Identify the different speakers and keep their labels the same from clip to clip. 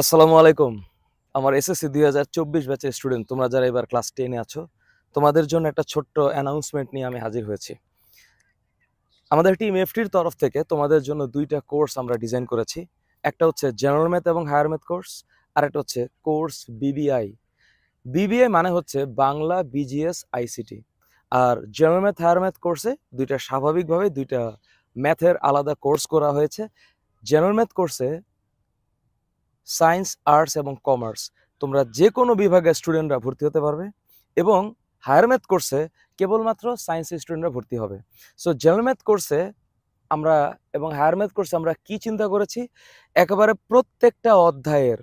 Speaker 1: আসসালামু আলাইকুম। আমার এসএসসি ২০২৪ ব্যাচের স্টুডেন্ট তোমরা যারা এবার ক্লাস 10 এ আছো, তোমাদের জন্য একটা ছোট্ট অ্যানাউন্সমেন্ট নিয়ে আমি হাজির হয়েছি। আমাদের টিম এফটির তরফ থেকে তোমাদের জন্য ২টা কোর্স আমরা ডিজাইন করেছি। একটা হচ্ছে জেনারেল ম্যাথ এবং হায়ার ম্যাথ কোর্স, আরেকটা হচ্ছে কোর্স বিবিআই। বিবিআই মানে হচ্ছে বাংলা বিজিএস আইসিটি। আর জেনারেল ম্যাথ হায়ার ম্যাথ কোর্সে স্বাভাবিকভাবে ২টা ম্যাথের আলাদা কোর্স করা হয়েছে। জেনারেল ম্যাথ কোর্সে সায়েন্স, আর্টস এবং কমার্স তোমরা যে কোনো বিভাগের স্টুডেন্টরা ভর্তি হতে পারবে, এবং হায়ার ম্যাথ কোর্সে কেবলমাত্র সায়েন্সের স্টুডেন্টরা ভর্তি হবে। সো জেনারেল ম্যাথ কোর্সে আমরা এবং হায়ার ম্যাথ কোর্সে আমরা কি চিন্তা করেছি, একেবারে প্রত্যেকটা অধ্যায়ের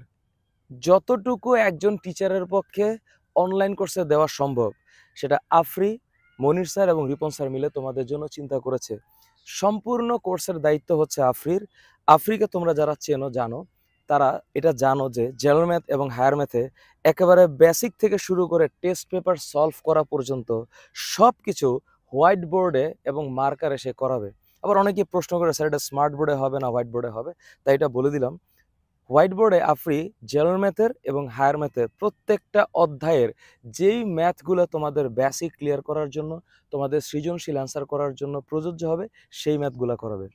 Speaker 1: যতটুকু একজন টিচারের পক্ষে অনলাইন কোর্সে দেওয়া সম্ভব, সেটা আফরি, মনির স্যার এবং রিপন স্যার মিলে তোমাদের জন্য চিন্তা করেছে। সম্পূর্ণ কোর্সের দায়িত্ব হচ্ছে আফরির। আফরিকে তোমরা যারা চেনো জানো, তারা এটা জানো যে জেনারেল ম্যাথ এবং হায়ার ম্যাথে একেবারে বেসিক থেকে শুরু করে টেস্ট পেপার সলভ করা পর্যন্ত সব কিছু হোয়াইট বোর্ডে এবং মার্কারে সে করাবে। আবার অনেকে প্রশ্ন করে, স্যার এটা স্মার্ট বোর্ডে হবে না হোয়াইট বোর্ডে হবে? তাই এটা বলে দিলাম, হোয়াইট বোর্ডে আফরি জেনারেল ম্যাথের এবং হায়ার ম্যাথের প্রত্যেকটা অধ্যায়ের যেই ম্যাথগুলো তোমাদের বেসিক ক্লিয়ার করার জন্য, তোমাদের সৃজনশীল অ্যান্সার করার জন্য প্রযোজ্য হবে, সেই ম্যাথগুলো করাবে।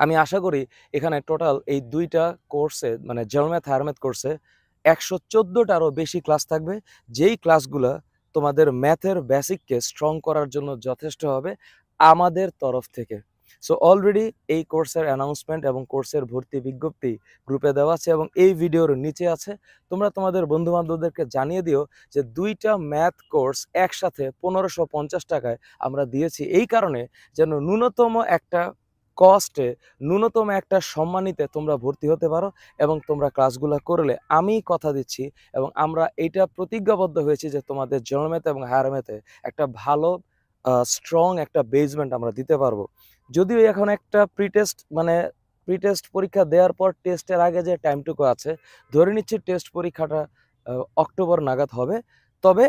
Speaker 1: আমি আশা করি এখানে টোটাল এই ২টা কোর্সে, মানে জেনারেল ম্যাথ হায়ার ম্যাথ কোর্সে ১১৪টারও বেশি ক্লাস থাকবে, যেই ক্লাসগুলো তোমাদের ম্যাথের বেসিককে স্ট্রং করার জন্য যথেষ্ট হবে আমাদের তরফ থেকে। সো অলরেডি এই কোর্সের অ্যানাউন্সমেন্ট এবং কোর্সের ভর্তি বিজ্ঞপ্তি গ্রুপে দেওয়া আছে এবং এই ভিডিওর নিচে আছে। তোমরা তোমাদের বন্ধুবান্ধবদেরকে জানিয়ে দিও যে ২টা ম্যাথ কোর্স একসাথে ১৫৫০ টাকায় আমরা দিয়েছি, এই কারণে যেন ন্যূনতম একটা কস্টে, ন্যূনতম একটা সম্মানিতে তোমরা ভর্তি হতে পারো এবং তোমরা ক্লাসগুলো করলে, আমি কথা দিচ্ছি এবং আমরা এইটা প্রতিজ্ঞাবদ্ধ হয়েছি যে তোমাদের জেনারেল ম্যাথ এবং হায়ার ম্যাথে একটা ভালো স্ট্রং একটা বেসমেন্ট আমরা দিতে পারবো। যদিও এখন একটা প্রি টেস্ট পরীক্ষা দেওয়ার পর টেস্টের আগে যে টাইমটুকু আছে, ধরে নিচ্ছি টেস্ট পরীক্ষাটা অক্টোবর নাগাদ হবে, তবে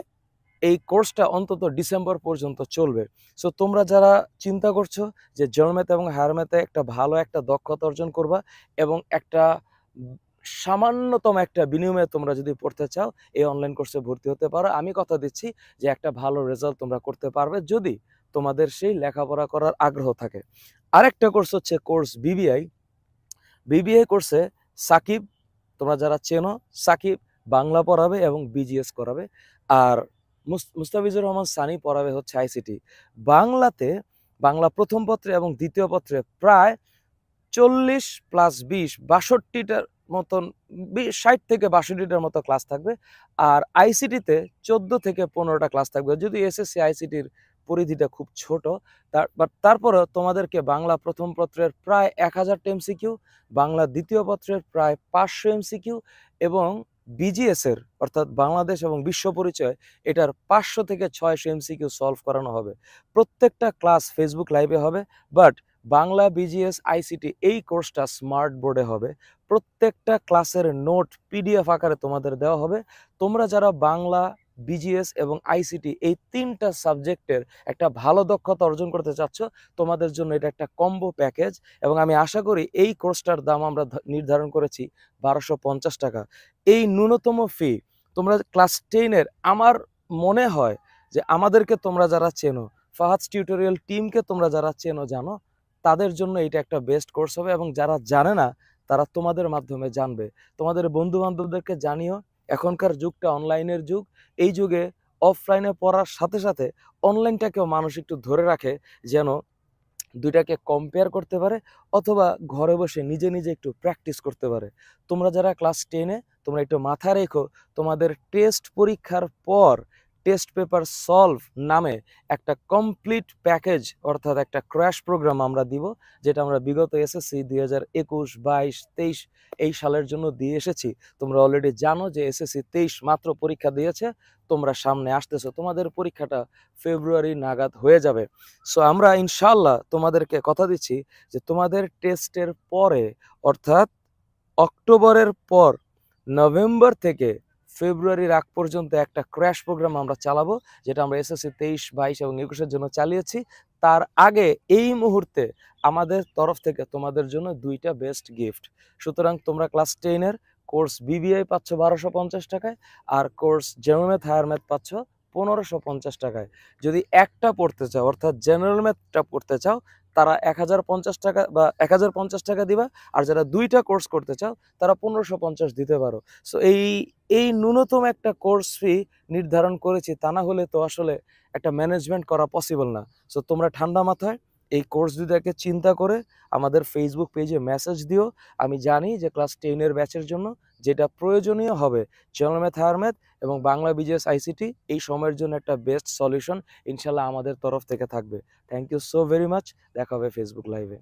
Speaker 1: এই কোর্সটা অন্তত ডিসেম্বর পর্যন্ত চলবে। সো তোমরা যারা চিন্তা করছো যে জেনারেল ম্যাথ এবং হায়ার ম্যাথে একটা ভালো একটা দক্ষতা অর্জন করবা এবং একটা সামান্যতম একটা বিনিময়ে তোমরা যদি পড়তে চাও, এই অনলাইন কোর্সে ভর্তি হতে পারো। আমি কথা দিচ্ছি যে একটা ভালো রেজাল্ট তোমরা করতে পারবে যদি তোমাদের সেই লেখাপড়া করার আগ্রহ থাকে। আরেকটা কোর্স হচ্ছে কোর্স বিবিআই। বিবিআই কোর্সে সাকিব, তোমরা যারা চেনো, সাকিব বাংলা পড়াবে এবং বিজিএস করাবে, আর মুস্তাফিজুর রহমান সানি পড়াবে হচ্ছে আইসিটি। বাংলাতে বাংলা প্রথম পত্রে এবং দ্বিতীয় পত্রে প্রায় ৪০ প্লাস ২০ ৬২টার মতন, ৬০ থেকে ৬২টার মতো ক্লাস থাকবে। আর আইসিটিতে ১৪ থেকে ১৫টা ক্লাস থাকবে, যদি এসএসসি আইসিটির পরিধিটা খুব ছোট। তারপরেও তোমাদেরকে বাংলা প্রথম পত্রের প্রায় ১০০০টা এমসিকিউ, বাংলা দ্বিতীয় পত্রের প্রায় ৫০০ এমসিকিউ এবং বিজিএস এর অর্থাৎ বাংলাদেশ এবং বিশ্ব পরিচয়, এটার ৫০০ থেকে ৬০০ এমসিকিউ সলভ করানো হবে। প্রত্যেকটা ক্লাস ফেসবুক লাইভে হবে, বাট বাংলা বিজিএস আইসিটি এই কোর্সটা স্মার্ট বোর্ডে হবে। প্রত্যেকটা ক্লাসের নোট পিডিএফ আকারে তোমাদের দেওয়া হবে। তোমরা যারা বাংলা, বিজিএস এবং আইসিটি এই ৩টা সাবজেক্টের একটা ভালো দক্ষতা অর্জন করতে চাচ্ছ, তোমাদের জন্য এটা একটা কম্বো প্যাকেজ এবং আমি আশা করি এই কোর্সটার দাম আমরা নির্ধারণ করেছি ১২৫০ টাকা। এই ন্যূনতম ফি তোমরা ক্লাস 10-এর, আমার মনে হয় যে আমাদেরকে তোমরা যারা চেনো, ফাহাদ টিউটোরিয়াল টিমকে তোমরা যারা চেনো জানো, তাদের জন্য এটা একটা বেস্ট কোর্স হবে এবং যারা জানে না তারা তোমাদের মাধ্যমে জানবে। তোমাদের বন্ধু বান্ধবদেরকে জানিও। এখনকার যুগটা অনলাইনের যুগ। এই যুগে অফলাইনে পড়ার সাথে সাথে অনলাইনটাকেও মানুষ একটু ধরে রাখে, যেন দুইটাকে কম্পেয়ার করতে পারে অথবা ঘরে বসে নিজে নিজে একটু প্র্যাকটিস করতে পারে। তোমরা যারা ক্লাস 10-এ, তোমরা একটু মাথায় রেখো, তোমাদের টেস্ট পরীক্ষার পর টেস্ট পেপার সলভ নামে একটা কমপ্লিট প্যাকেজ, অর্থাৎ একটা ক্র্যাশ প্রোগ্রাম আমরা দিব, যেটা আমরা বিগত এসএসসি ২০২১, ২২, ২৩ এই সালের জন্য দিয়ে এসেছি। তোমরা অলরেডি জানো যে এসএসসি ২৩ মাত্র পরীক্ষা দিয়েছে, তোমরা সামনে আসতেছো, তোমাদের পরীক্ষাটা ফেব্রুয়ারি নাগাদ হয়ে যাবে। সো আমরা ইনশাল্লাহ তোমাদেরকে কথা দিচ্ছি যে তোমাদের টেস্টের পরে, অর্থাৎ অক্টোবরের পর নভেম্বর থেকে ফেব্রুয়ারির আগ পর্যন্ত একটা ক্র্যাশ প্রোগ্রাম আমরা চালাবো, যেটা আমরা এসএসসি ২৩, ২২ এবং ২১-এর জন্য চালিয়েছি। তার আগে এই মুহূর্তে আমাদের তরফ থেকে তোমাদের জন্য ২টা বেস্ট গিফট। সুতরাং তোমরা ক্লাস 10-এর কোর্স বিবিআই পাচ্ছ 1250 টাকায়, আর course general math higher math পাচ্ছ 1550 টাকায়। যদি একটা পড়তে চাও অর্থাৎ জেনারেল ম্যাথটা পড়তে চাও তারা 1050 টাকা বা 1050 টাকা দিবা, আর যারা দুইটা কোর্স করতে চাও তারা 1550 দিতে পারো। সো এই ন্যূনতম একটা কোর্স ফি নির্ধারণ করেছি, তা না হলে তো আসলে একটা ম্যানেজমেন্ট করা পসিবল না। সো তোমরা ঠান্ডা মাথায় এই কোর্স দুটাকে চিন্তা করে আমাদের ফেসবুক পেজে মেসেজ দিও। আমি জানি যে ক্লাস 10-এর ব্যাচের জন্য যেটা প্রয়োজনীয় হবে জেনারেল ম্যাথ হায়ার ম্যাথ এবং বাংলা বিজিএস আইসিটি, এই সময়ের জন্য একটা বেস্ট সলিউশন ইনশাল্লাহ আমাদের তরফ থেকে থাকবে। Thank you so very much. দেখা হবে ফেসবুক লাইভে।